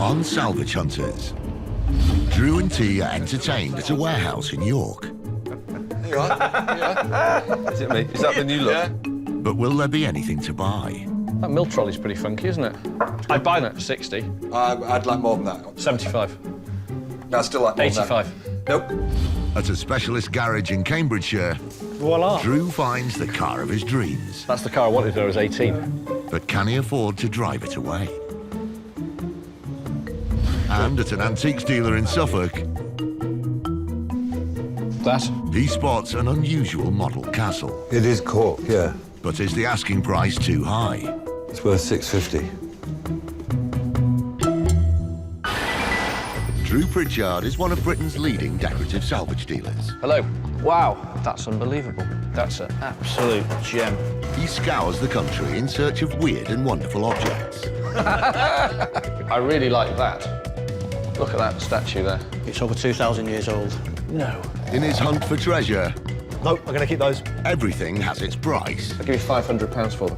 On Salvage Hunters, Drew and T are entertained at a warehouse in York. You are? Yeah. Is it me? Is that the new look? Yeah. But will there be anything to buy? That mill trolley's pretty funky, isn't it? I'd buy that at 60. I'd like more than that. 75. No, I still like more 85. than that. Nope. At a specialist garage in Cambridgeshire, Voila. Drew finds the car of his dreams. That's the car I wanted when I was 18. But can he afford to drive it away? And at an antiques dealer in Suffolk, That? he spots an unusual model castle. It is Cork, yeah. But is the asking price too high? It's worth £650. Drew Pritchard is one of Britain's leading decorative salvage dealers. Hello. Wow, that's unbelievable. That's an absolute gem. He scours the country in search of weird and wonderful objects. I really like that. Look at that statue there. It's over 2,000 years old. No. In his hunt for treasure, No, I'm going to keep those. everything has its price. I'll give you £500 for them.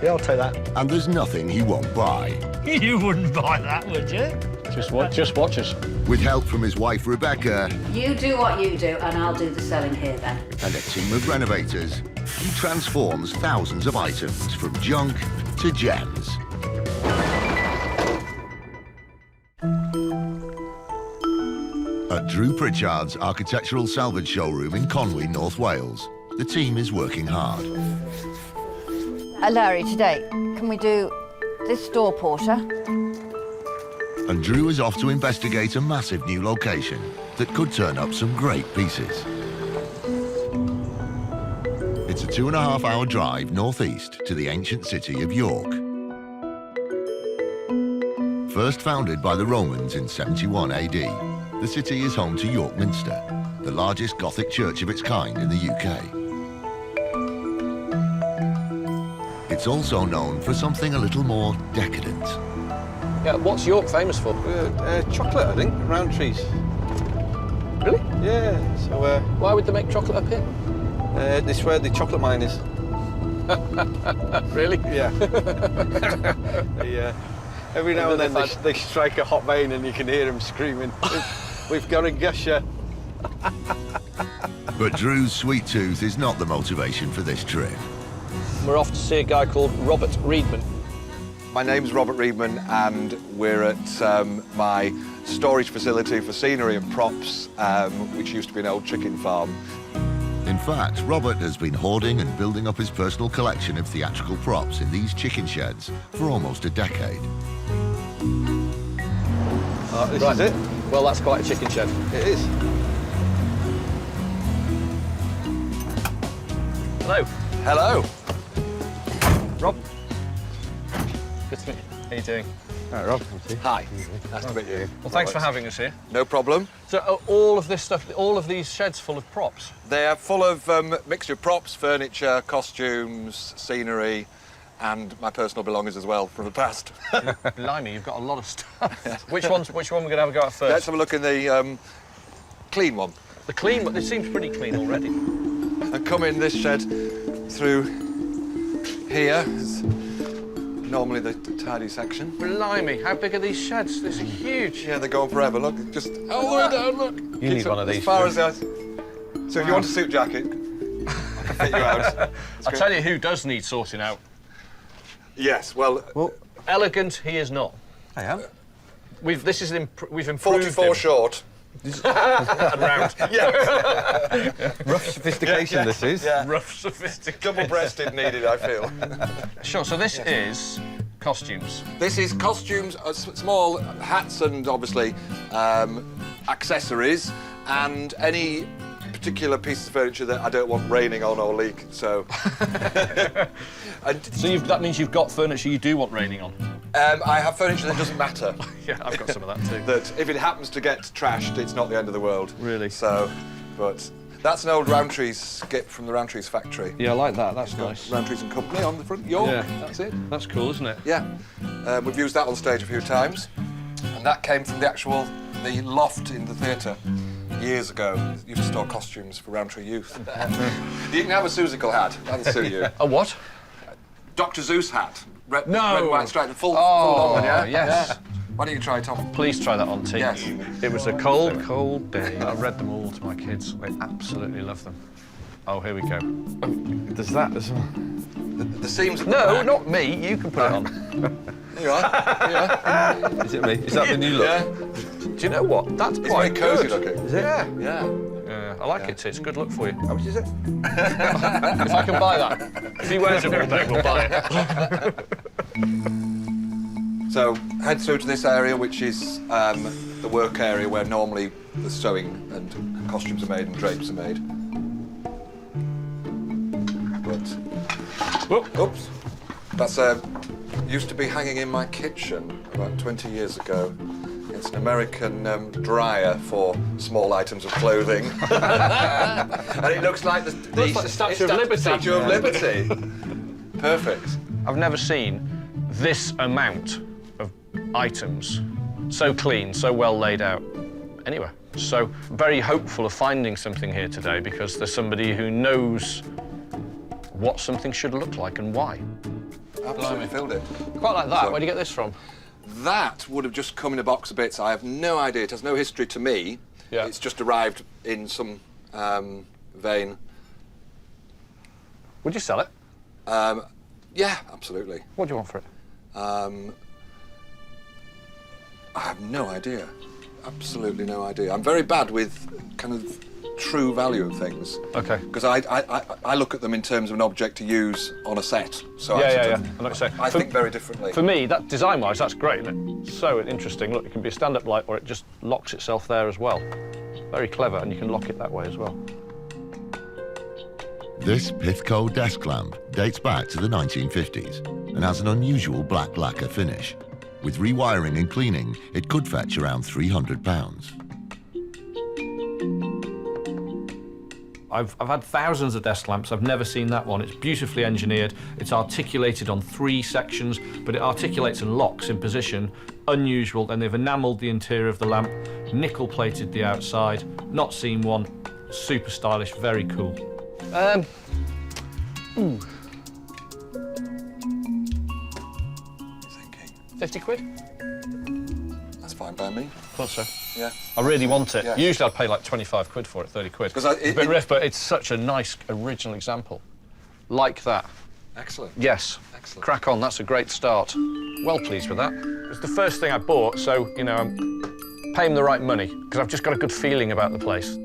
Yeah, I'll take that. And there's nothing he won't buy. You wouldn't buy that, would you? Just watch us. With help from his wife Rebecca You do what you do, and I'll do the selling here then. and a team of renovators, he transforms thousands of items from junk to gems. At Drew Pritchard's architectural salvage showroom in Conway, North Wales, the team is working hard. Larry, today, can we do this door porter? And Drew is off to investigate a massive new location that could turn up some great pieces. It's a 2.5-hour drive northeast to the ancient city of York. First founded by the Romans in 71 AD, the city is home to York Minster, the largest Gothic church of its kind in the UK. It's also known for something a little more decadent. Yeah, what's York famous for? Chocolate, I think. Roundtree's. Really? Yeah, so Why would they make chocolate up here? this is where the chocolate mine is. Really? Yeah. Every now and then they strike a hot vein and you can hear them screaming, we've got a gusher. But Drew's sweet tooth is not the motivation for this trip. We're off to see a guy called Robert Reedman. My name's Robert Reedman, and we're at my storage facility for scenery and props, which used to be an old chicken farm. In fact, Robert has been hoarding and building up his personal collection of theatrical props in these chicken sheds for almost a decade. This is it. Well, that's quite a chicken shed. It is. Hello. Hello. Rob. Good to meet you. How you doing? All right, Rob. Hi. Nice to meet you. Well, thanks for having us here. No problem. So all of this stuff, all of these sheds full of props? They are full of mixture of props, furniture, costumes, scenery, and my personal belongings as well from the past. Blimey, you've got a lot of stuff. Which one we're going to have a go at first? Let's have a look in the clean one. The clean one. It seems pretty clean already. And come in this shed through here. It's normally the tidy section. Blimey, how big are these sheds? These are huge. Yeah, they're going forever. Look, just all the way down, look. You need one of these. As far as that. So if you want a suit jacket, I can fit you out. I'll tell you who does need sorting out. Yes, well, Elegant, he is not. I am. We've improved 44 him. short. And round. Yeah. Rough sophistication, this is. Yeah. Rough, sophisticated. Double-breasted needed, I feel. Sure, so this is costumes. This is costumes, small hats and obviously accessories, and any particular piece of furniture that I don't want raining on or leak, so... So that means you've got furniture you do want raining on? I have furniture that doesn't matter. Yeah, I've got some of that too. That if it happens to get trashed, it's not the end of the world. Really? So, but that's an old Roundtree's skip from the Roundtree's factory. Yeah, I like that. That's nice. Roundtree's and Company on the front. York, Yeah. that's it. That's cool, isn't it? Yeah. We've used that on stage a few times. And that came from the loft in the theatre years ago. It used to store costumes for Roundtree youth. You can have a Susical hat. That'll suit you. A what? Dr. Zeus hat. Red, No. red, white stripe, full on one, yeah? Yes. Why don't you try it on? Please try that on, T. Yes. It was a cold, cold day. I read them all to my kids. They absolutely love them. Oh, here we go. There's that as well. The seams. At the No, back. not me. You can put it on. Here you are. Yeah. Is it me? Is that the new look? Yeah. Do you know what? That's It's quite very cosy good. looking. Is it? Yeah. Yeah. Yeah, I like it, T. It's a good look for you. How much is it? If I can buy that. If he wears it all day, we'll buy it. So head through to this area, which is the work area where normally the sewing and costumes are made and drapes are made. But oops, that's used to be hanging in my kitchen about 20 years ago. It's an American dryer for small items of clothing, and it looks like the Looks like the Statue of Liberty. Statue of Liberty. Perfect. I've never seen this amount of items so clean, so well laid out anywhere. So very hopeful of finding something here today because there's somebody who knows what something should look like and why. Absolutely filled it. Quite like that. So- Where do you get this from? That would have just come in a box of bits. I have no idea. It has no history to me. Yeah. It's just arrived in some vein. Would you sell it? Yeah, absolutely. What do you want for it? I have no idea. Absolutely no idea. I'm very bad with kind of true value of things. Okay. Because I look at them in terms of an object to use on a set. So Yeah, I, yeah, sort yeah. of- I know what you're saying. I For- think very differently. For me, that design-wise, that's great, isn't it? So interesting. Look, it can be a stand-up light or it just locks itself there as well. Very clever, and you can lock it that way as well. This Pithco desk lamp dates back to the 1950s and has an unusual black lacquer finish. With rewiring and cleaning, it could fetch around £300. I've had thousands of desk lamps. I've never seen that one. It's beautifully engineered. It's articulated on 3 sections, but it articulates and locks in position. Unusual. And they've enamelled the interior of the lamp, nickel-plated the outside. Not seen one. Super stylish. Very cool. Thinking. 50 quid? That's fine by me. Thought so. Yeah. I really want it. Yeah. Usually I'd pay like 25 quid for it, 30 quid. 'Cause It's a bit riff, but it's such a nice original example. Like that. Excellent. Yes. Excellent. Crack on, that's a great start. Well pleased with that. It's the first thing I bought, so, you know, I'm paying the right money, because I've just got a good feeling about the place.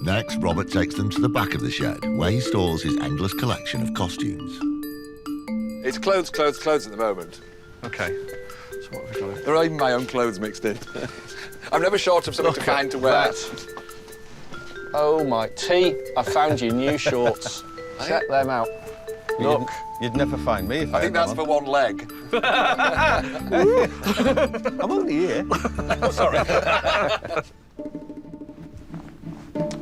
Next, Robert takes them to the back of the shed, where he stores his endless collection of costumes. It's clothes, clothes, clothes at the moment. Okay. So what have we got here? There are even my own clothes mixed in. I'm never short of something to find to wear. That. Oh my T, I found you new shorts. Check them out. Look. You'd never find me if I I think had that's that for one leg. one. I'm only here. Sorry.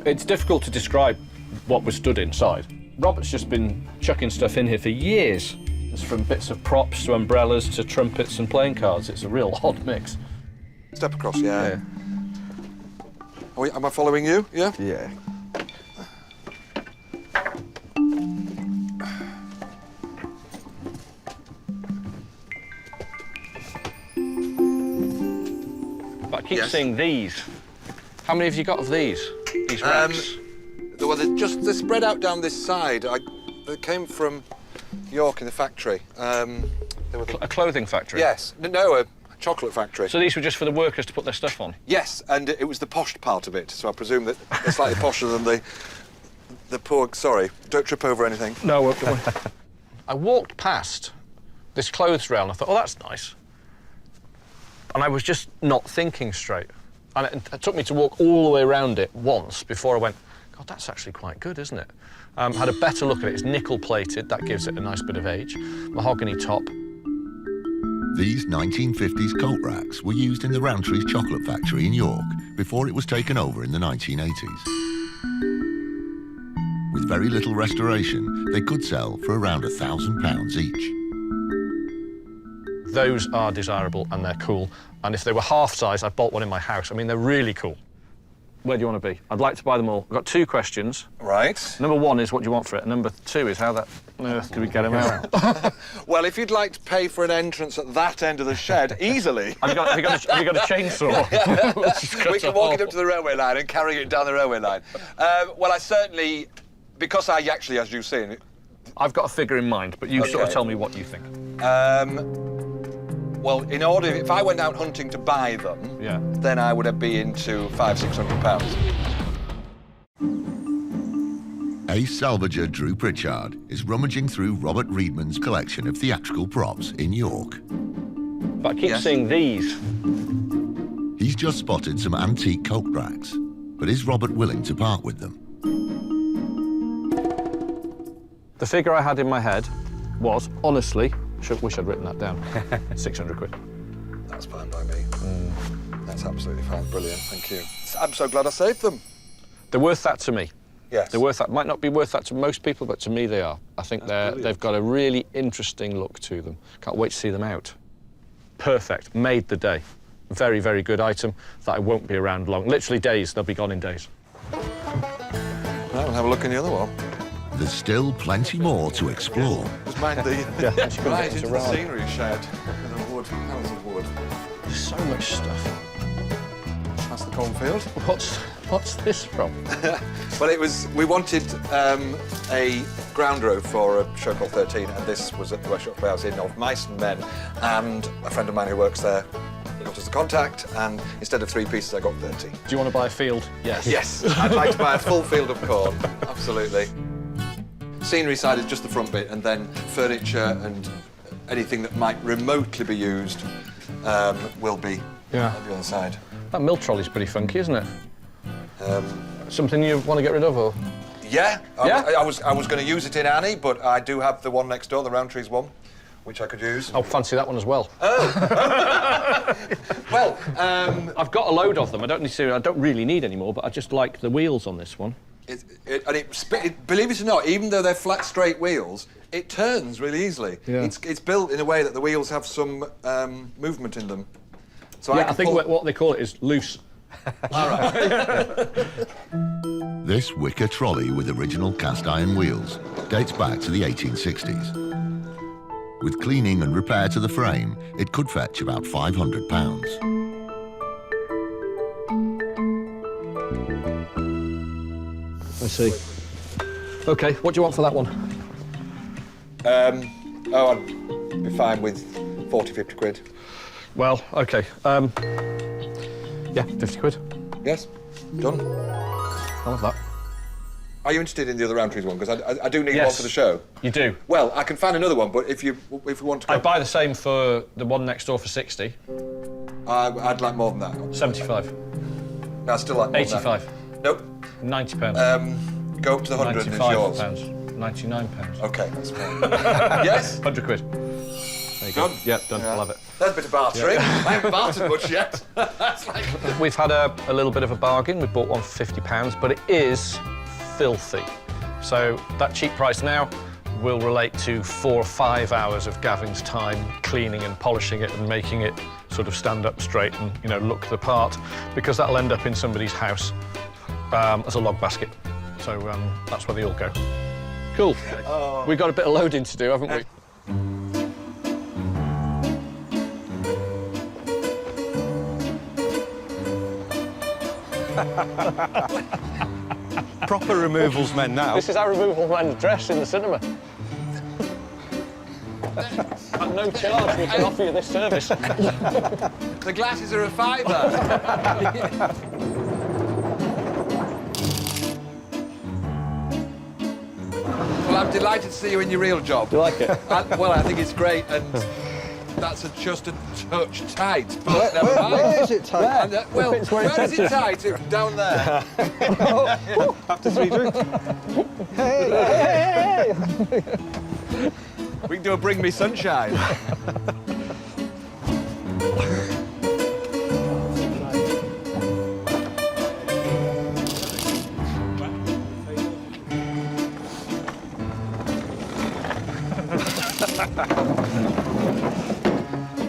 It's difficult to describe what was stood inside. Robert's just been chucking stuff in here for years. It's from bits of props to umbrellas to trumpets and playing cards. It's a real odd mix. Step across, yeah. Am I following you? Yeah? Yeah. But I keep Yes. seeing these. How many have you got of these? These racks? Well, they're spread out down this side. They came from York in the factory. They were A clothing factory? yes. No, a chocolate factory. So these were just for the workers to put their stuff on? Yes, and it was the posh part of it, so I presume that they're slightly posher than the poor... Sorry, don't trip over anything. No, don't worry. I walked past this clothes rail and I thought, oh, that's nice. And I was just not thinking straight. And it took me to walk all the way around it once before I went, God, that's actually quite good, isn't it? Had a better look at it. It's nickel-plated. That gives it a nice bit of age. Mahogany top. These 1950s coat racks were used in the Roundtree's chocolate factory in York before it was taken over in the 1980s. With very little restoration, they could sell for around £1,000 each. Those are desirable and they're cool. And if they were half size, I'd bought one in my house. I mean, they're really cool. where do you want to be? I'd like to buy them all. I've got 2 questions. Right. Number 1 is what do you want for it? And number 2 is how on earth do we get them out? Well, if you'd like to pay for an entrance at that end of the shed, easily. Have you got a chainsaw? We can walk it up to the railway line and carry it down the railway line. Well, I certainly, because I actually, as you've seen... I've got a figure in mind, but you sort of tell me what you think. Well, in order, if I went out hunting to buy them, then I would be into £500–600. Ace salvager Drew Pritchard is rummaging through Robert Reedman's collection of theatrical props in York. But I keep seeing these. He's just spotted some antique coke racks, but is Robert willing to part with them? The figure I had in my head was, honestly, wish I'd written that down, 600 quid. That's fine by me. That's absolutely fine. Brilliant, thank you. I'm so glad I saved them. They're worth that to me. Yes. They're worth that. Might not be worth that to most people, but to me they are. I think they've got a really interesting look to them. Can't wait to see them out. Perfect. Made the day. Very, very good item that I won't be around long. Literally days. They'll be gone in days. Right, we'll have a look in the other one. There's still plenty more to explore. Just mind the right into the scenery shed with the wood, panels of wood. There's so much stuff. That's the cornfield. What's this from? Well, we wanted a ground roof for a show called 13, and this was at the workshop I was in of Mice and Men, and a friend of mine who works there got us a contact, and instead of 3 pieces, I got 30. Do you want to buy a field? Yes. Yes, I'd like to buy a full field of corn, absolutely. Scenery side is just the front bit, and then furniture and anything that might remotely be used will be on the other side. That mill trolley's pretty funky, isn't it? Something you want to get rid of, or? Yeah, I was going to use it in Annie, but I do have the one next door, the Roundtree's one, which I could use. I'll fancy that one as well. Oh. Well, I've got a load of them. I don't really need any more, but I just like the wheels on this one. Believe it or not, even though they're flat, straight wheels, it turns really easily. Yeah. It's built in a way that the wheels have some movement in them. So I think what they call it is loose. All right. This wicker trolley with original cast iron wheels dates back to the 1860s. With cleaning and repair to the frame, it could fetch about £500. I see. OK, what do you want for that one? I'd be fine with 40–50 quid. Well, OK. Yeah, 50 quid. Yes, done. I'll have that. Are you interested in the other Roundtrees one? Because I do need one for the show. You do? Well, I can find another one, but if you want to go... I'd buy the same for the one next door for 60. I'd like more than that. 75. No, I still like more 85. than that. Nope. £90. Go up to the 100 and it's yours. £99. OK, that's fine. Yes? 100 quid. There you go. Done? Yeah, done. I'll have it. There's a bit of bartering. I haven't bartered much yet. We've had a little bit of a bargain. We bought one for £50, but it is filthy. So that cheap price now will relate to 4 or 5 hours of Gavin's time cleaning and polishing it and making it sort of stand up straight and, you know, look the part, because that'll end up in somebody's house as a log basket. So that's where they all go. Cool. Oh. We've got a bit of loading to do, haven't we? Proper removals men now. This is our removal man dress in the cinema. At no charge, we can offer you this service. The glasses are a fiver. Well, I'm delighted to see you in your real job. Do you like it? Well, I think it's great, and that's just a touch tight, but never mind. Where is it tight? And, well, where is it tight? It's down there. After 3 drinks. Hey! We can do a Bring Me Sunshine.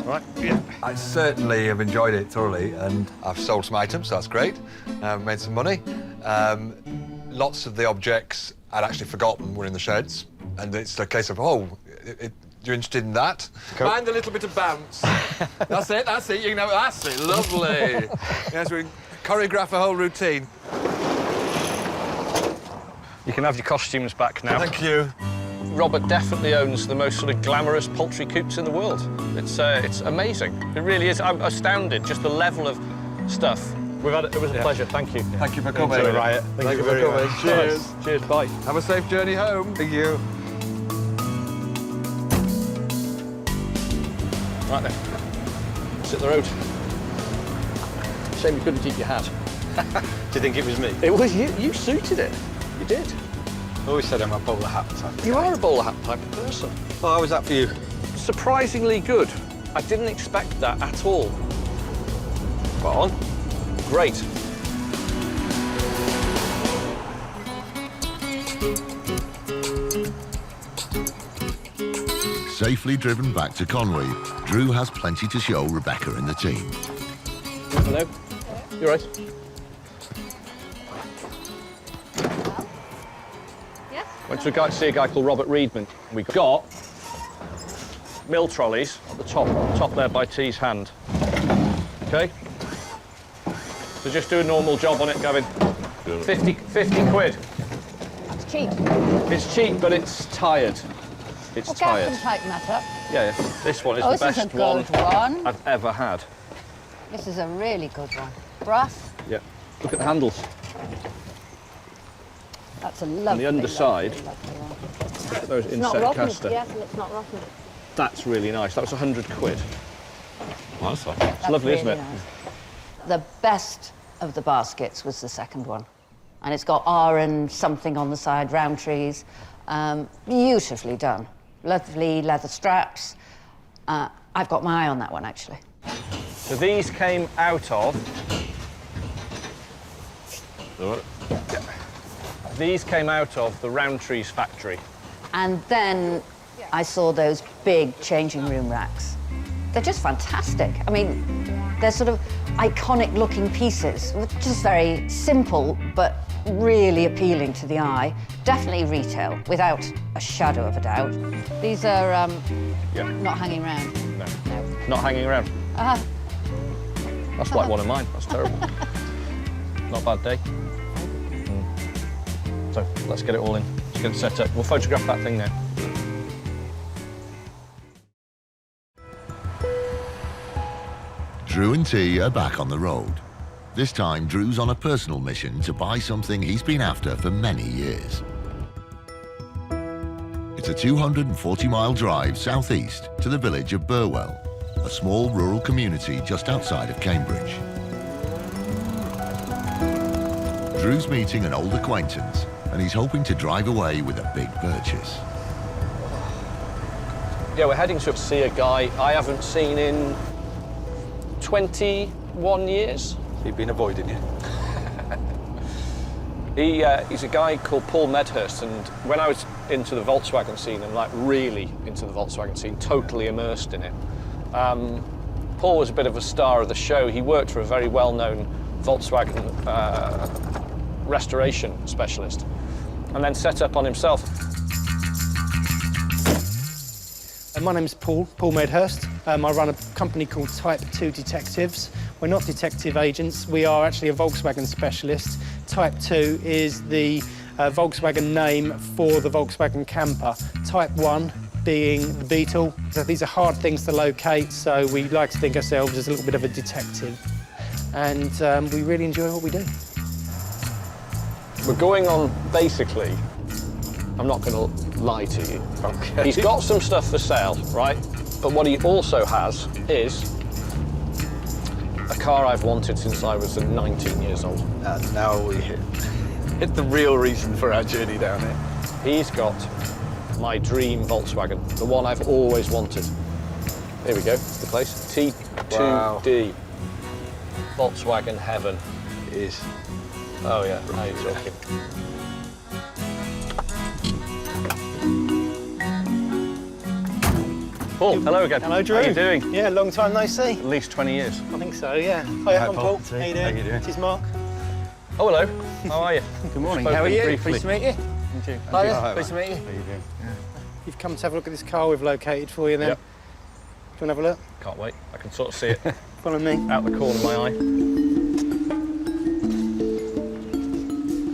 Right, yeah. I certainly have enjoyed it thoroughly, and I've sold some items, so that's great. I've made some money. Lots of the objects I'd actually forgotten were in the sheds, and it's a case of, oh, you're interested in that? Mind a little bit of bounce. That's it, you know, that's it, lovely. Yes, we choreograph a whole routine. You can have your costumes back now. Thank you. Robert definitely owns the most sort of glamorous poultry coops in the world. It's amazing. It really is. I'm astounded, just the level of stuff. It was a pleasure, thank you. Thank you for coming. Enjoy Riot. Thank you for coming. Cheers. Cheers, bye. Have a safe journey home. Thank you. Right then, sit the road. Shame you couldn't keep your hat. Do you think it was me? It was you. You suited it. You did. I always said I'm a bowler hat type. You are a bowler hat type of person. Oh, how was that for you? Surprisingly good. I didn't expect that at all. Spot on. Great. Safely driven back to Conway, Drew has plenty to show Rebecca and the team. Hello. You all right? Yes? Went to see a guy called Robert Reedman. We got mill trolleys at the top there by T's hand. Okay? So just do a normal job on it, Gavin. 50 quid. That's cheap. It's cheap, but it's tired. It's Well, tired. Gav can tighten that up. Yeah. This one is Oh, the this is best a good one. I've ever had. This is a really good one. Brass. Yeah. Look at the handles. That's a lovely, underside. lovely one. Look at those It's not inset rotten. caster. Yes, it's not rotten. That's really nice. That was 100 quid. Nice one. It's lovely, really isn't it? nice. The best of the baskets was the second one. And it's got R and something on the side, Roundtrees. Beautifully done. Lovely leather straps. I've got my eye on that one, actually. So these came out of... These came out of the Roundtree's factory. And then I saw those big changing room racks. They're just fantastic. I mean, they're sort of iconic-looking pieces, just very simple, but really appealing to the eye. Definitely retail, without a shadow of a doubt. These are not hanging around. No. Not hanging around. That's like one of mine. That's terrible. Not a bad day. So let's get it all in. Let's get it set up. We'll photograph that thing now. Drew and T are back on the road. This time, Drew's on a personal mission to buy something he's been after for many years. It's a 240-mile drive southeast to the village of Burwell, a small rural community just outside of Cambridge. Drew's meeting an old acquaintance, and he's hoping to drive away with a big purchase. Yeah, we're heading to see a guy I haven't seen in 21 years. He's been avoiding you. He's a guy called Paul Medhurst, and when I was into the Volkswagen scene, and like really into the Volkswagen scene, totally immersed in it, Paul was a bit of a star of the show. He worked for a very well-known Volkswagen restoration specialist, and then set up on himself. My name's Paul Medhurst. I run a company called Type 2 Detectives. We're not detective agents, we are actually a Volkswagen specialist. Type 2 is the Volkswagen name for the Volkswagen camper. Type 1 being the Beetle. So these are hard things to locate, so we like to think ourselves as a little bit of a detective. And we really enjoy what we do. We're going on, basically, I'm not going to lie to you. Okay. He's got some stuff for sale, right? But what he also has is a car I've wanted since I was 19 years old. And now we hit the real reason for our journey down here. He's got my dream Volkswagen, the one I've always wanted. Here we go, the place. T2D. Wow. Volkswagen heaven. It is. Oh yeah, now you're talking. Paul, hello again. Hello, Drew. How are you doing? Yeah, long time no see. At least 20 years. I think so, yeah. Hi, I'm Paul. How you doing? How you doing? This is Mark. Oh, hello. How are you? Good morning. Spoken How are you? briefly. Pleased to meet you. Thank you. Hi, pleased to meet you. How you doing? You've come to have a look at this car we've located for you then. Yep. Do you want to have a look? Can't wait. I can sort of see it Follow me. out the corner of my eye.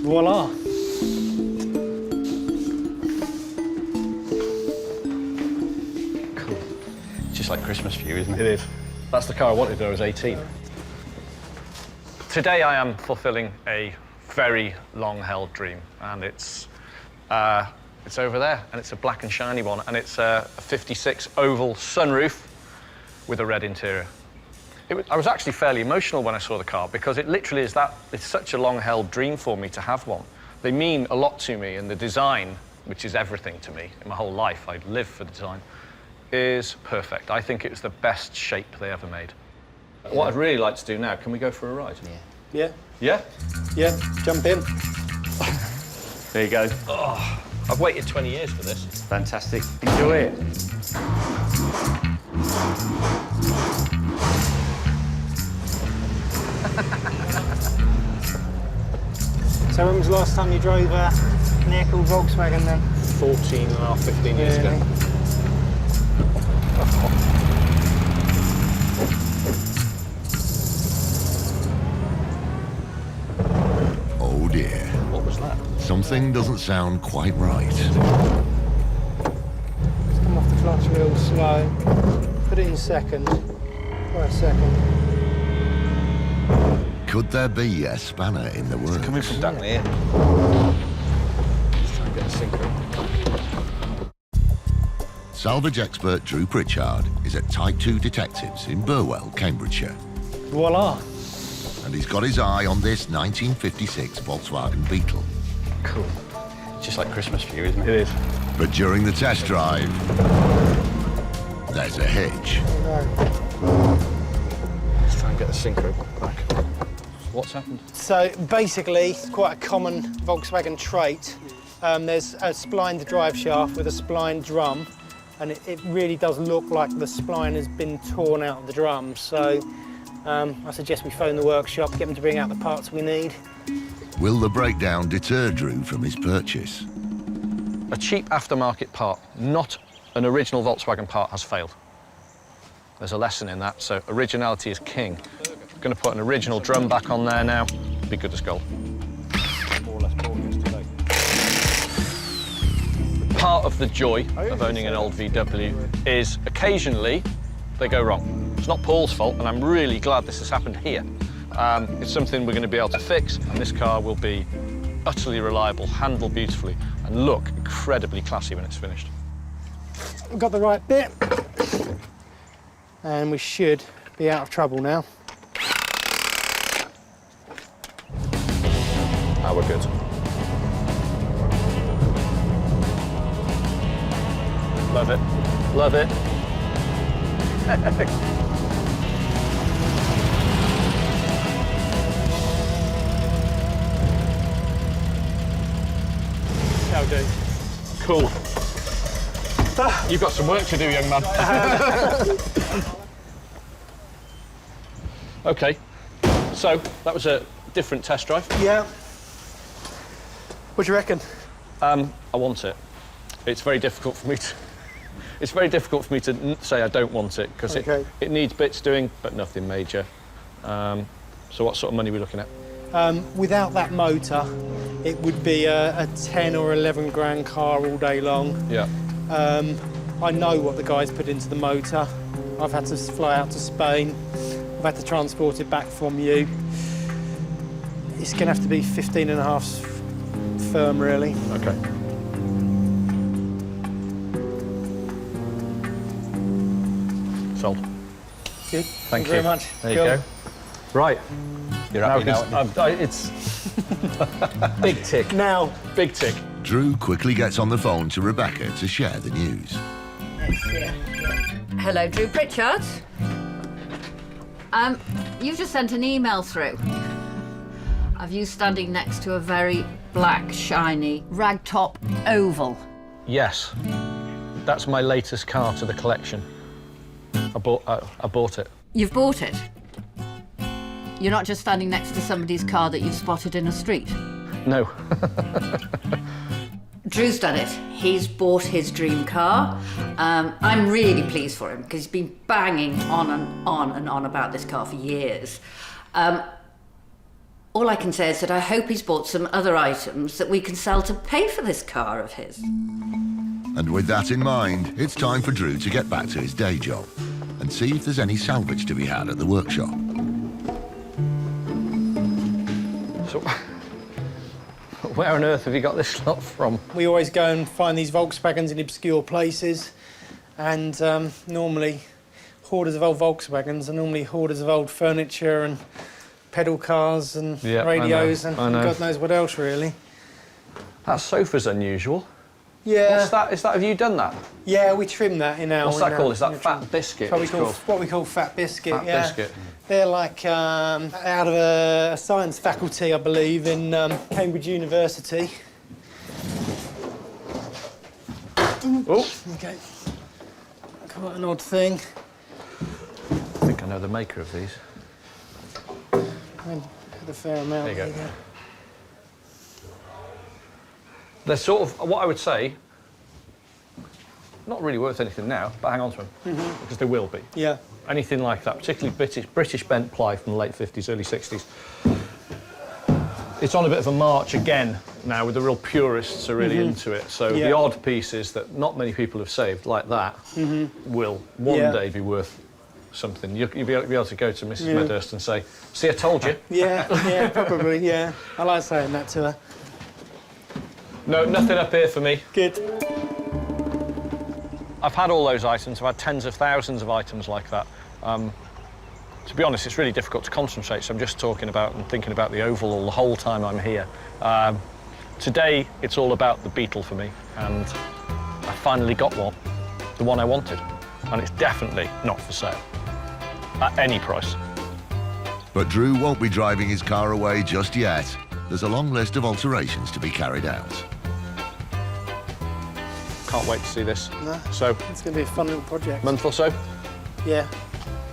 Voila. Cool. Just like Christmas for you, isn't It it? is. That's the car I wanted when I was 18. Today I am fulfilling a very long-held dream, and it's over there, and it's a black and shiny one, and it's a 56 oval sunroof with a red interior. I was actually fairly emotional when I saw the car because it literally is that. It's such a long-held dream for me to have one. They mean a lot to me, and the design, which is everything to me in my whole life, I live for the design, is perfect. I think it was the best shape they ever made. What I'd really like to do now, can we go for a ride? Yeah. Yeah? Yeah, jump in. There you go. Oh, I've waited 20 years for this. Fantastic. Enjoy it. So when was the last time you drove a vehicle Volkswagen then? 14 and a half, 15 years ago. Oh dear. What was that? Something doesn't sound quite right. Come off the clutch real slow. Put it in second. For a second. Could there be a spanner in the works? Coming from down here. Let's try and get a synchro. Salvage expert Drew Pritchard is at Type 2 Detectives in Burwell, Cambridgeshire. Voila. And he's got his eye on this 1956 Volkswagen Beetle. Cool. Just like Christmas for you, isn't it? It is. But during the test drive, there's a hitch. Let's try and get the synchro back. What's happened? So basically, it's quite a common Volkswagen trait. There's a splined drive shaft with a splined drum, and it really does look like the spline has been torn out of the drum. So I suggest we phone the workshop, get them to bring out the parts we need. Will the breakdown deter Drew from his purchase? A cheap aftermarket part, not an original Volkswagen part, has failed. There's a lesson in that, so originality is king. I'm going to put an original drum back on there now. Be good as gold. More or less boring yesterday. Part of the joy of owning an old VW is occasionally they go wrong. It's not Paul's fault, and I'm really glad this has happened here. It's something we're going to be able to fix, and this car will be utterly reliable, handle beautifully, and look incredibly classy when it's finished. We've got the right bit, and we should be out of trouble now. Now we're good. Love it. Love it. That'll do. Cool. You've got some work to do, young man. OK, so that was a different test drive. Yeah. What do you reckon? I want it. It's very difficult for me to. It's very difficult for me to say I don't want it because Okay. it needs bits doing, but nothing major. So what sort of money are we looking at? Without that motor, it would be a 10 or 11 grand car all day long. Yeah. I know what the guys put into the motor. I've had to fly out to Spain. I've had to transport it back from you. It's going to have to be 15 and a half firm, really. OK. Sold. Good. Thank you very you. much. There you Cool. go. Right. You're happy now, aren't you? It's big tick. Now, Big tick. Drew quickly gets on the phone to Rebecca to share the news. Hello, Drew Pritchard. You've just sent an email through of you standing next to a very black, shiny, ragtop oval. Yes. That's my latest car to the collection. I bought it. You've bought it? You're not just standing next to somebody's car that you've spotted in a street? No. Drew's done it. He's bought his dream car. I'm really pleased for him because he's been banging on and on and on about this car for years. All I can say is that I hope he's bought some other items that we can sell to pay for this car of his. And with that in mind, it's time for Drew to get back to his day job and see if there's any salvage to be had at the workshop. So, where on earth have you got this lot from? We always go and find these Volkswagens in obscure places, and normally hoarders of old Volkswagens are normally hoarders of old furniture and pedal cars and radios and God knows what else, really. That sofa's unusual. Yeah. What's that? Have you done that? Yeah, we trim that in our... What's that called? Is that fat biscuit? What we call fat biscuit, Fat biscuit. They're like out of a science faculty, I believe, in Cambridge University. Oh. Okay. Quite an odd thing. I think I know the maker of these. I had a fair amount. There you go. They're sort of, what I would say, not really worth anything now, but hang on to them, because they will be. Yeah. Anything like that, particularly British bent ply from the late 50s, early 60s. It's on a bit of a march again now, with the real purists are really into it. So the odd pieces that not many people have saved, like that, will one day be worth something. You'll be able to go to Mrs. Medhurst and say, "See, I told you." Yeah, probably, yeah. I like saying that to her. No, nothing up here for me. Good. I've had all those items. I've had tens of thousands of items like that. To be honest, it's really difficult to concentrate, so I'm just talking about and thinking about the Oval the whole time I'm here. Today, it's all about the Beetle for me, and I finally got one, the one I wanted, and it's definitely not for sale, at any price. But Drew won't be driving his car away just yet. There's a long list of alterations to be carried out. Can't wait to see this. No, so it's going to be a fun little project. Month or so? Yeah.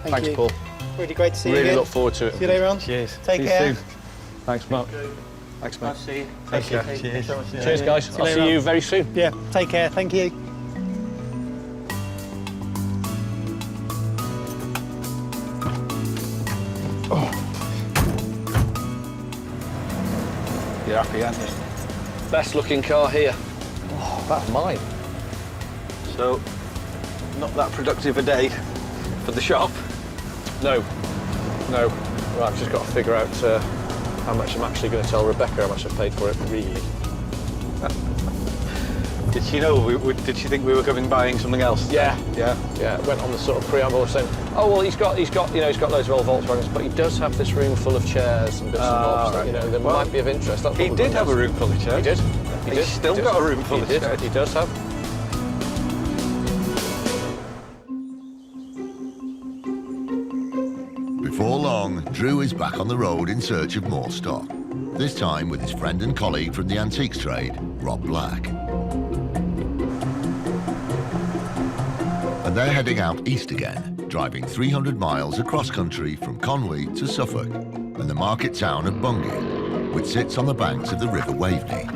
Thanks, you. Paul. Really great to see you Really again. look forward to it. See you later on. Cheers. Take see care. You soon. Thanks, Mark. Thanks, mate. Nice to see you. Take care. Cheers. Cheers, guys. I'll see you very soon. Yeah, take care. Thank you. You're happy, aren't you? Best looking car here. Oh, that's mine. So, not that productive a day for the shop. No. Right, I've just got to figure out how much I'm actually going to tell Rebecca how much I paid for it, really. Did she know? Did she think we were buying something else? Yeah. It went on the sort of preamble saying, "Oh well, he's got loads of old Volkswagens, but he does have this room full of chairs and bits and bobs that that might be of interest." That's he did have a room full of chairs. He did. He's still got a room full of chairs. He does have. Before long, Drew is back on the road in search of more stock, this time with his friend and colleague from the antiques trade, Rob Black. And they're heading out east again, driving 300 miles across country from Conway to Suffolk and the market town of Bungay, which sits on the banks of the River Waveney.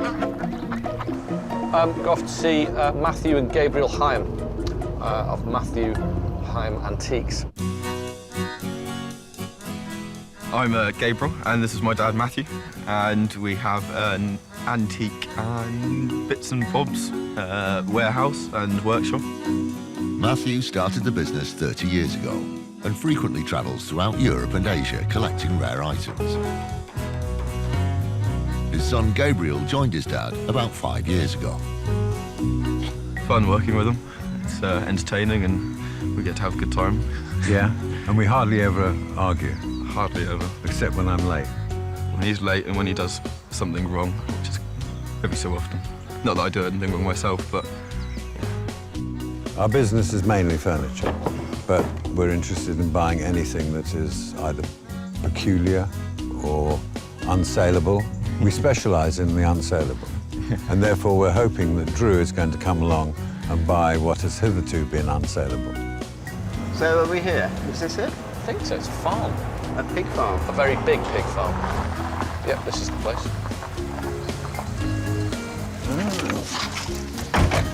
Go off to see Matthew and Gabriel Heim of Matthew Heim Antiques. I'm Gabriel, and this is my dad, Matthew, and we have an antique and bits and bobs warehouse and workshop. Matthew started the business 30 years ago and frequently travels throughout Europe and Asia collecting rare items. His son Gabriel joined his dad about 5 years ago. Fun working with him. It's entertaining and we get to have a good time. Yeah, and we hardly ever argue. Hardly ever. Except when I'm late. When he's late and when he does something wrong, which is every so often. Not that I do anything wrong myself, but... Our business is mainly furniture, but we're interested in buying anything that is either peculiar or unsaleable. We specialise in the unsaleable, and therefore we're hoping that Drew is going to come along and buy what has hitherto been unsaleable. So are we here? Is this it? I think so. It's a farm. A pig farm? A very big pig farm. Yep, this is the place.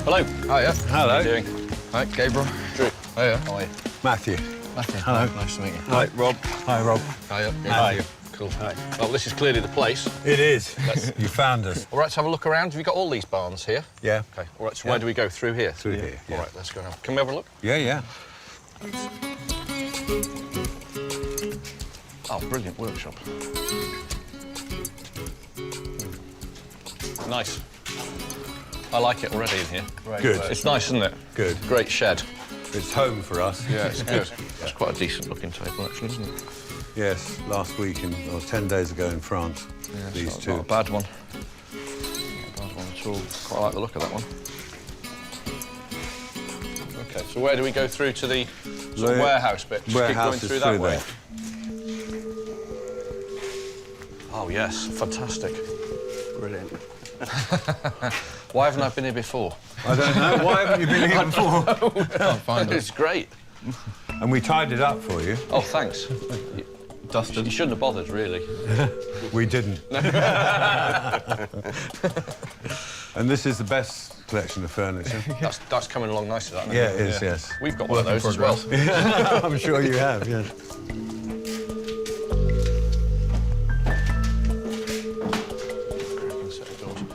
Hello. Hiya. Hello. How are you doing? Hi, Gabriel. Drew. Hiya. How are you? Matthew. Matthew. Hello. Nice to meet you. Hi, Rob. Hi, Rob. Hiya. Hi. Cool. Hi. Well, this is clearly the place. It is. You found us. All right, let's have a look around. Have you got all these barns here? Yeah. Okay. All right, so where do we go? Through here? Through here, yeah. All right, let's go now. Can we have a look? Yeah, yeah. Oh, brilliant workshop. Nice. I like it already in here. Good. It's nice, isn't it? Good. Great shed. It's home for us. Yeah, it's good. It's quite a decent looking table, actually, isn't it? Yes, last week, or 10 days ago in France, Yeah, these it's two. not a bad one. Not a bad one at all. Quite like the look of that one. Okay, so where do we go through to the sort of warehouse bit? Just Warehouse keep going is through that through way. there. Oh, yes, fantastic. Brilliant. Why haven't I been here before? I don't know. Why haven't you been here before? Can't find It's great. And we tied it up for you. Oh, thanks. Dusted. You shouldn't have bothered, really. We didn't. And this is the best collection of furniture. That's coming along nicely, that. Yeah, it is, yes. We've got one of those as well. I'm sure you have, yes.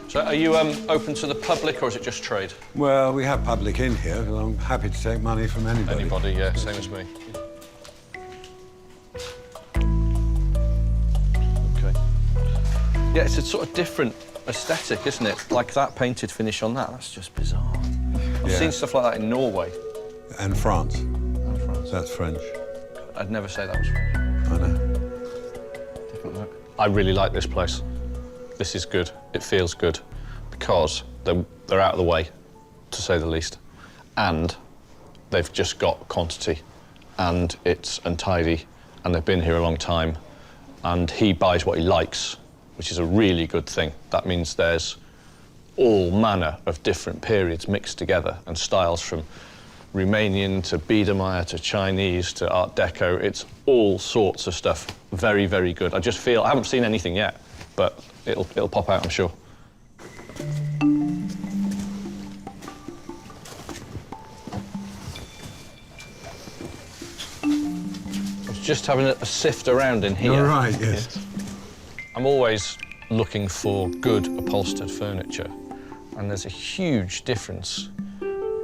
So are you open to the public or is it just trade? Well, we have public in here, and I'm happy to take money from anybody. Anybody, yeah, same as me. Okay. Yeah, it's a sort of different aesthetic, isn't it? Like that painted finish on that, that's just bizarre. I've Yeah. seen stuff like that in Norway. And France. And France. That's French. I'd never say that was French. I know. Different look. I really like this place. This is good. It feels good because they're out of the way, to say the least, and they've just got quantity, and it's untidy, and they've been here a long time, and he buys what he likes, which is a really good thing. That means there's all manner of different periods mixed together and styles from Romanian to Biedermeier to Chinese to Art Deco. It's all sorts of stuff. Very, very good. I just feel I haven't seen anything yet, but it'll pop out, I'm sure. I was just having a sift around in here. You're right, yes. I'm always looking for good upholstered furniture, and there's a huge difference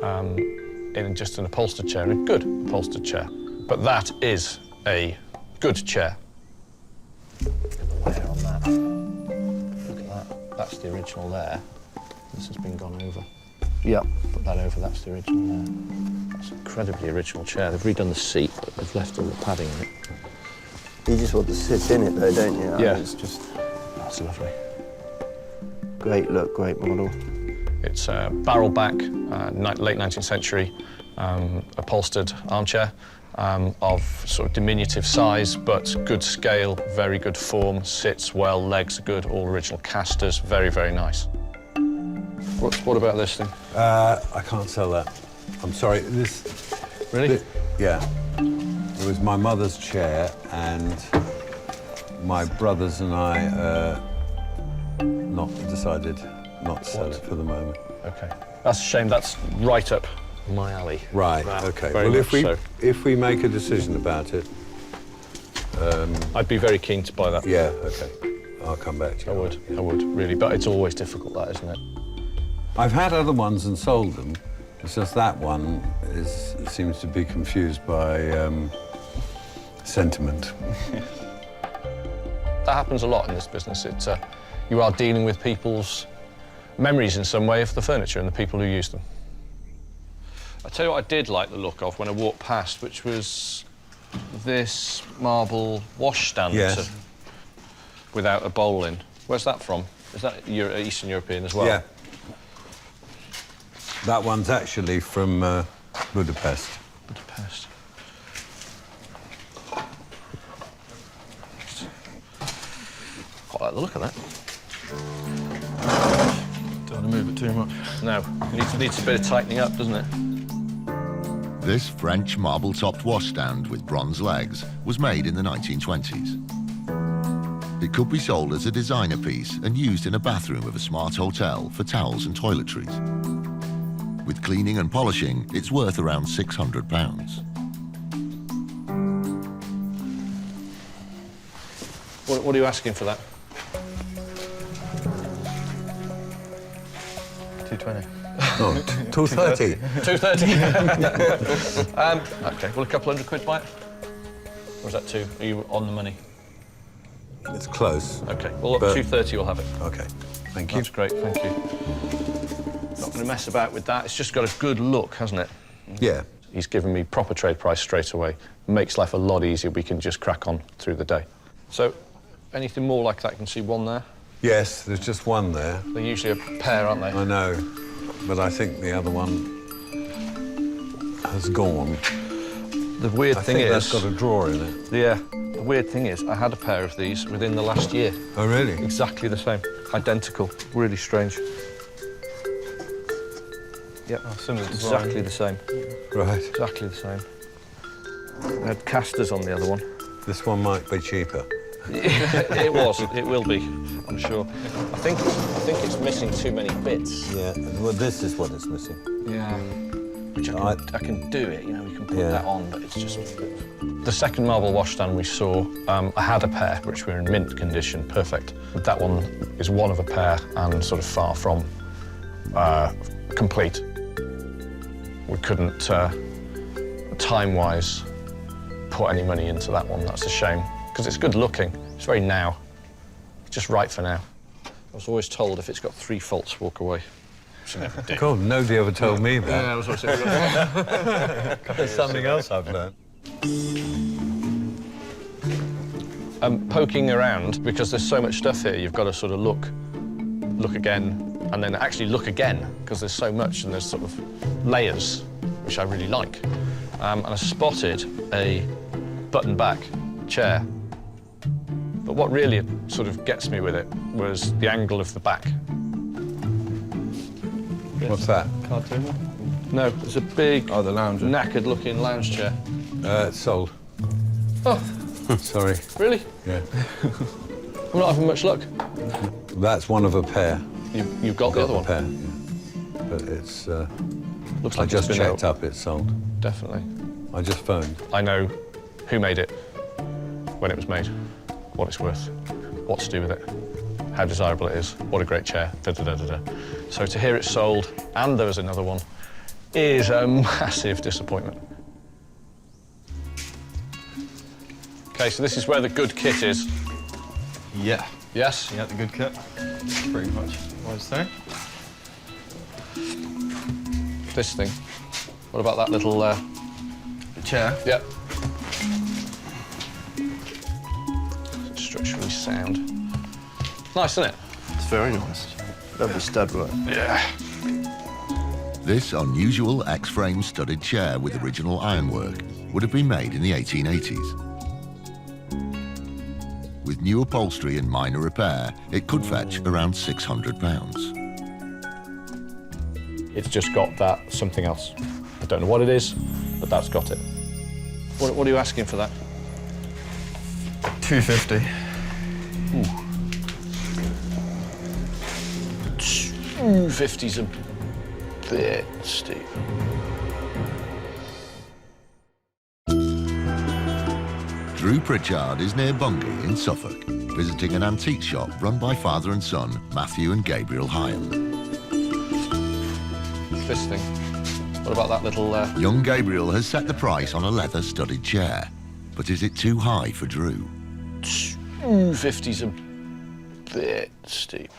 in just an upholstered chair and a good upholstered chair. But that is a good chair. Look at the wear on that. Look at that. That's the original there. This has been gone over. Yep. Put that over, that's the original there. That's an incredibly original chair. They've redone the seat, but they've left all the padding in it. You just want to sit in it, though, don't you? Yeah. It's just That's lovely. great look, great model. It's a barrel back, late 19th century, upholstered armchair of sort of diminutive size, but good scale, very good form, sits well, legs are good, all original casters, very, very nice. What about this thing? I can't sell that. I'm sorry. This. Really? Yeah. It was my mother's chair, and my brothers and I decided not to sell it for the moment. Okay. That's a shame. That's right up my alley. Right. That, Okay. very Well, much if we make a decision about it, I'd be very keen to buy that. yeah. Okay. I'll come back to you. I would, really. But it's always difficult, that, isn't it? I've had other ones and sold them. It's just that one seems to be confused by sentiment. That happens a lot in this business. You are dealing with people's memories in some way of the furniture and the people who use them. I tell you what I did like the look of when I walked past, which was this marble washstand without a bowl in. Where's that from? Is that Eastern European as well? Yeah. That one's actually from Budapest. Budapest. Quite like the look of that. want to move it too much. No, it needs a bit of tightening up, doesn't it? This French marble-topped washstand with bronze legs was made in the 1920s. It could be sold as a designer piece and used in a bathroom of a smart hotel for towels and toiletries. With cleaning and polishing, it's worth around £600. What are you asking for that? 220. Oh, 230. 230. Okay, well, a couple £100 by it? Or is that two? Are you on the money? It's close. Okay, well, But- 230 you'll have it. Okay, thank you. That's great, thank you. Not going to mess about with that. It's just got a good look, hasn't it? Yeah. He's given me proper trade price straight away. Makes life a lot easier. We can just crack on through the day. So, anything more like that? You can see one there. Yes, there's just one there. They're usually a pair, aren't they? I know, but I think the other one has gone. The weird I thing think is... that's got a drawer in it. Yeah. The weird thing is, I had a pair of these within the last year. Oh, really? Exactly the same. Identical. Really strange. Yep. Oh, similar design. Exactly the same. Right. Exactly the same. I had casters on the other one. This one might be cheaper. It was. It will be, I'm sure. I think it's missing too many bits. Yeah, well, this is what it's missing. Yeah. Which I can do it, you know, we can put Yeah. that on, but it's just... The second marble washstand we saw, I had a pair, which were in mint condition, perfect. But that one is one of a pair and sort of far from complete. We couldn't, time-wise, put any money into that one. That's a shame, because it's good looking. It's very now. It's just right for now. I was always told if it's got 3 faults, walk away. Which I never did. God, nobody ever told me that. Yeah, I was always saying. There's something else I've learned. Poking around, because there's so much stuff here, you've got to sort of look again, and then actually look again, because there's so much and there's sort of layers, which I really like. And I spotted a button-back chair. But what really sort of gets me with it was the angle of the back. What's that? Cartoon? No, it's a big, Oh, the lounger. knackered-looking lounge chair. It's sold. Oh, Sorry. really? Yeah. We're not having much luck. That's one of a pair. You've got the other one. Pair. Yeah. But it's. Looks I like just it's been checked out. up. It's sold. Definitely. I just phoned. I know who made it, when it was made, what it's worth, what to do with it, how desirable it is, what a great chair, da-da-da-da-da. So to hear it sold, and there was another one, is a massive disappointment. OK, so this is where the good kit is. Yeah. Yes? Yeah, the good kit. Pretty much what I was saying. This thing. What about that little... The chair. Yep. Structurally sound. Nice, isn't it? It's very nice. Lovely stud work. Yeah. This unusual X-frame studded chair with original ironwork would have been made in the 1880s. With new upholstery and minor repair, it could fetch around £600. It's just got that something else. I don't know what it is, but that's got it. What are you asking for that? 250. Ooh. 250's a bit steep. Drew Pritchard is near Bungay in Suffolk, visiting an antique shop run by father and son, Matthew and Gabriel Heim. This thing. What about that little... Young Gabriel has set the price on a leather-studded chair, but is it too high for Drew? 250's a bit steep.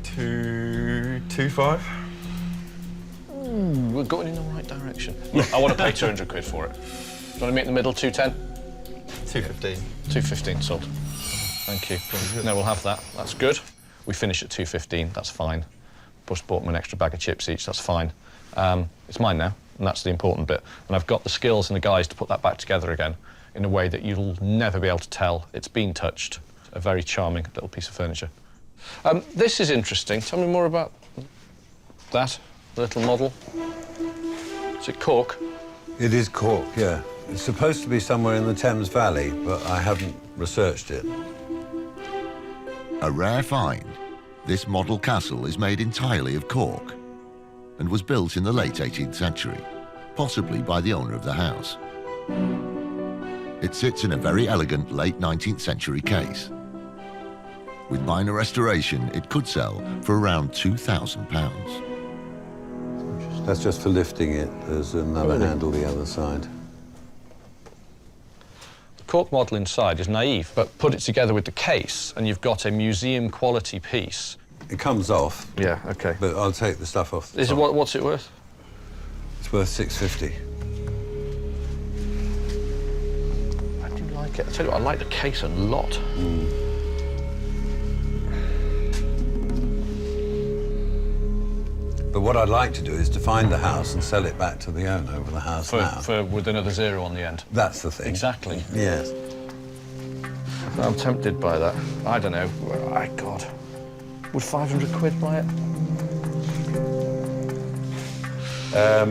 225. We're going in the right direction. Look, I want to pay 200 quid for it. Do you want to meet in the middle, 210? 215. 215 sold. Thank you. No, we'll have that. That's good. We finish at 215. That's fine. Just bought them an extra bag of chips each. That's fine. It's mine now, and that's the important bit. And I've got the skills and the guys to put that back together again in a way that you'll never be able to tell it's been touched. A very charming little piece of furniture. This is interesting. Tell me more about that little model. Is it Cork? It is Cork, yeah. It's supposed to be somewhere in the Thames Valley, but I haven't researched it. A rare find, this model castle is made entirely of cork and was built in the late 18th century, possibly by the owner of the house. It sits in a very elegant late 19th century case. With minor restoration, it could sell for around £2,000. That's just for lifting it. There's another handle the other side. The Cork model inside is naive, but put it together with the case and you've got a museum quality piece. It comes off. Yeah, OK. But I'll take the stuff off the top. What's it worth? It's worth £650. I do like it. I tell you what, I like the case a lot. But what I'd like to do is to find the house and sell it back to the owner of the house now. With another zero on the end. That's the thing. Exactly. Yes. I'm tempted by that. I don't know. God. Would 500 quid buy it? I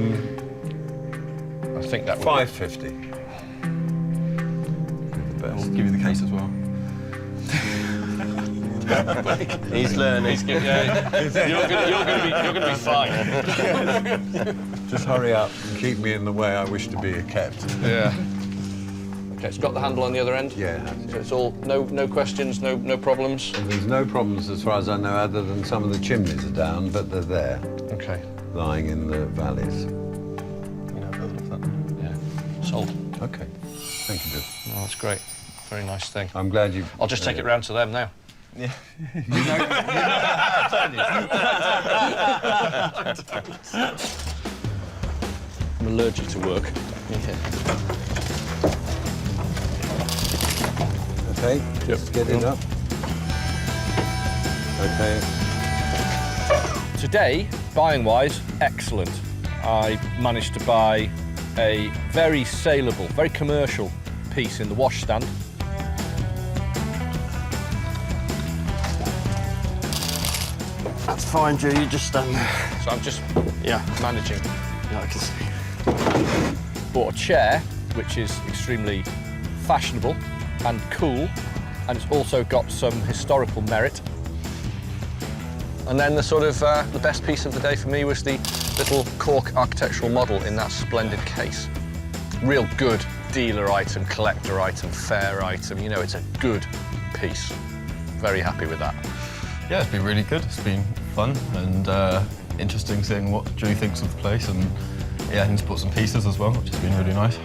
think that would... 550. We'll give you the case as well. He's learning. You're going to be fine. Just hurry up and keep me in the way I wish to be kept. Yeah. OK, it's got the handle on the other end? Yeah. So it's all, no questions, no problems? There's no problems as far as I know, other than some of the chimneys are down, but they're there. OK. Lying in the valleys. Yeah. Sold. OK. Thank you, Bill. Oh, that's great. Very nice thing. I'm glad you... I'll just take it round to them now. Yeah. I'm allergic to work. OK, just get it up. OK. Today, buying-wise, excellent. I managed to buy a very saleable, very commercial piece in the washstand. That's fine, Drew. You just stand there. So I'm just Yeah. managing. Yeah, I can see. Bought a chair, which is extremely fashionable and cool, and it's also got some historical merit. And then the sort of the best piece of the day for me was the little Cork architectural model in that splendid case. Real good dealer item, collector item, fair item. You know, it's a good piece. Very happy with that. Yeah, it's been really good. It's been fun and interesting seeing what Drew thinks of the place, and yeah, he's bought some pieces as well, which has been really nice.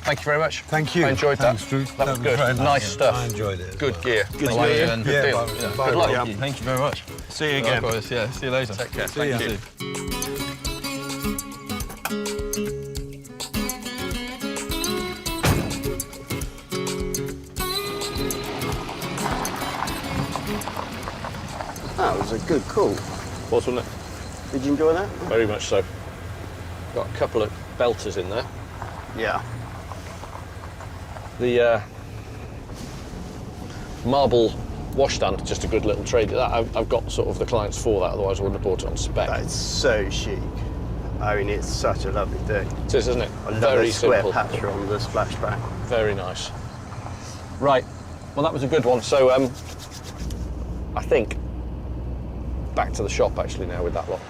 Thank you very much. Thank you. I enjoyed Thanks, that. Drew. That was good. very Nice stuff. I enjoyed it. Good gear. Good I like to meet it. you. Good deal. Good luck. Yeah. Thank you very much. See you again. Likewise, yeah, see you later. Take care. See ya. Thank you. That was a good call. Wasn't it? Did you enjoy that? Very much so. Got a couple of belters in there. Yeah. The marble washstand, just a good little trade. I've got sort of the clients for that, otherwise I wouldn't have bought it on spec. That is so chic. I mean, it's such a lovely thing. It is, isn't it? I love Very the square simple. patch on the splashback. Very nice. Right. Well, that was a good one. So, I think back to the shop actually now with that lot.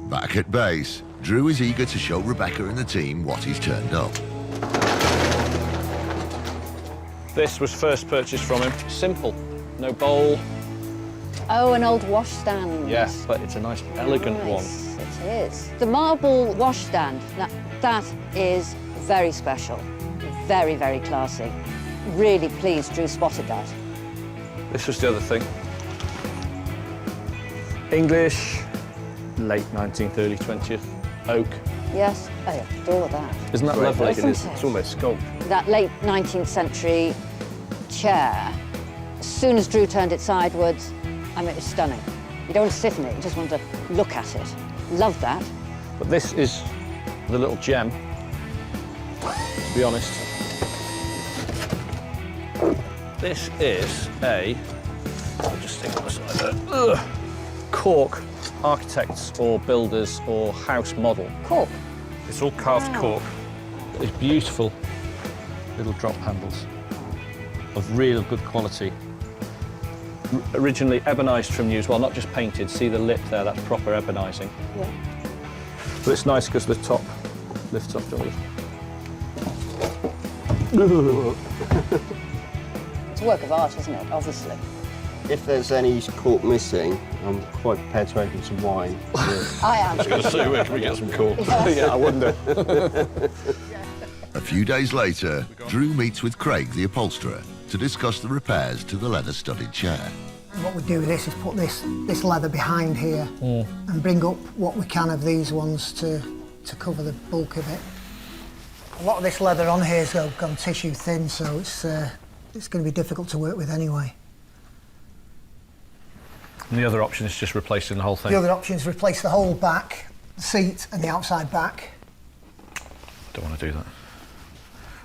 Back at base, Drew is eager to show Rebecca and the team what he's turned up. This was first purchased from him. Simple. No bowl. Oh, an old washstand. Yeah, but it's a nice, elegant one. It is. The marble washstand, now, that is very special. Very, very classy. Really pleased Drew spotted that. This was the other thing. English, late 19th, early 20th, oak. Yes, I adore that. Isn't that lovely? Isn't it? It's almost sculpted. That late 19th century chair, as soon as Drew turned it sideways, I mean, it's stunning. You don't want to sit in it, you just want to look at it. Love that. But this is the little gem, to be honest. This is I'll just stick it on the side there. Ugh. Cork architects or builders or house model. Cork. It's all carved Wow. cork. It's beautiful little drop handles of real good quality. Originally ebonised from you as well, not just painted. See the lip there, that's proper ebonising. Yeah. But it's nice because the top lifts off the It's a work of art, isn't it? Obviously. If there's any cork missing, I'm quite prepared to open some wine. I am. So where can we get some cork? Yeah, I wonder. A few days later, Drew meets with Craig, the upholsterer, to discuss the repairs to the leather-studded chair. What we do with this is put this leather behind here and bring up what we can of these ones to cover the bulk of it. A lot of this leather on here has gone tissue thin, so it's going to be difficult to work with anyway. And the other option is just replacing the whole thing. The other option is replace the whole back, the seat and the outside back. Don't want to do that.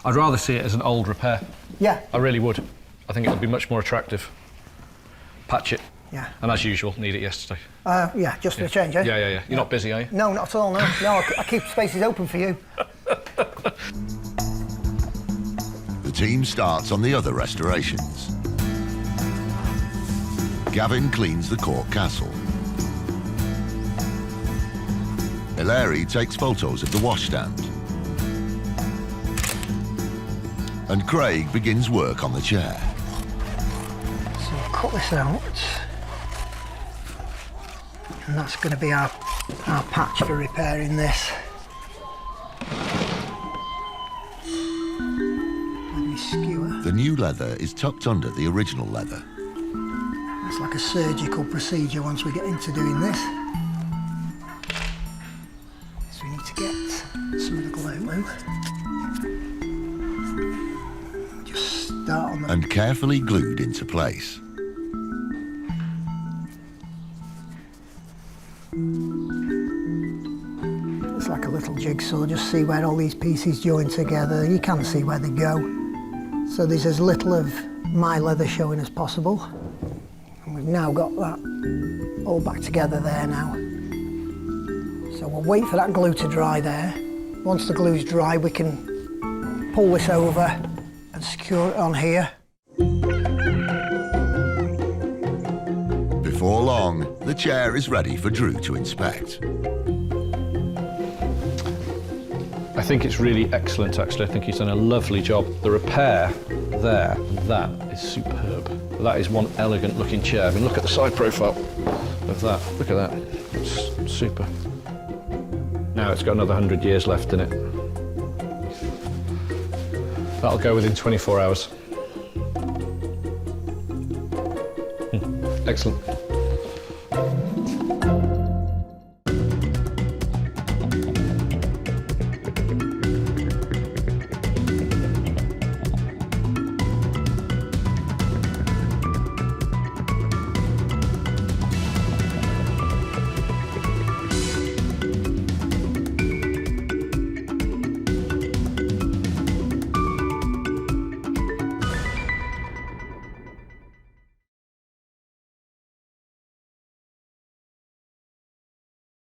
I'd rather see it as an old repair. Yeah. I really would. I think it would be much more attractive. Patch it. Yeah. And as usual, need it yesterday. Yeah, just for a change, eh? Yeah. You're not busy, are you? No, not at all, no. No, I keep spaces open for you. The team starts on the other restorations. Gavin cleans the Cork castle. Hilary takes photos of the washstand. And Craig begins work on the chair. So we'll cut this out. And that's going to be our patch for repairing this. With my skewer. The new leather is tucked under the original leather. It's like a surgical procedure once we get into doing this. So we need to get some of the glue. Just start on the... And carefully glued into place. It's like a little jigsaw, just see where all these pieces join together. You can see where they go. So there's as little of my leather showing as possible. And we've now got that all back together there now. So we'll wait for that glue to dry there. Once the glue's dry, we can pull this over and secure it on here. Before long, the chair is ready for Drew to inspect. I think it's really excellent, actually. I think he's done a lovely job. The repair there, that is superb. That is one elegant looking chair. I mean, look at the side profile of that. Look at that. It's super. Now it's got another 100 years left in it. That'll go within 24 hours. Excellent.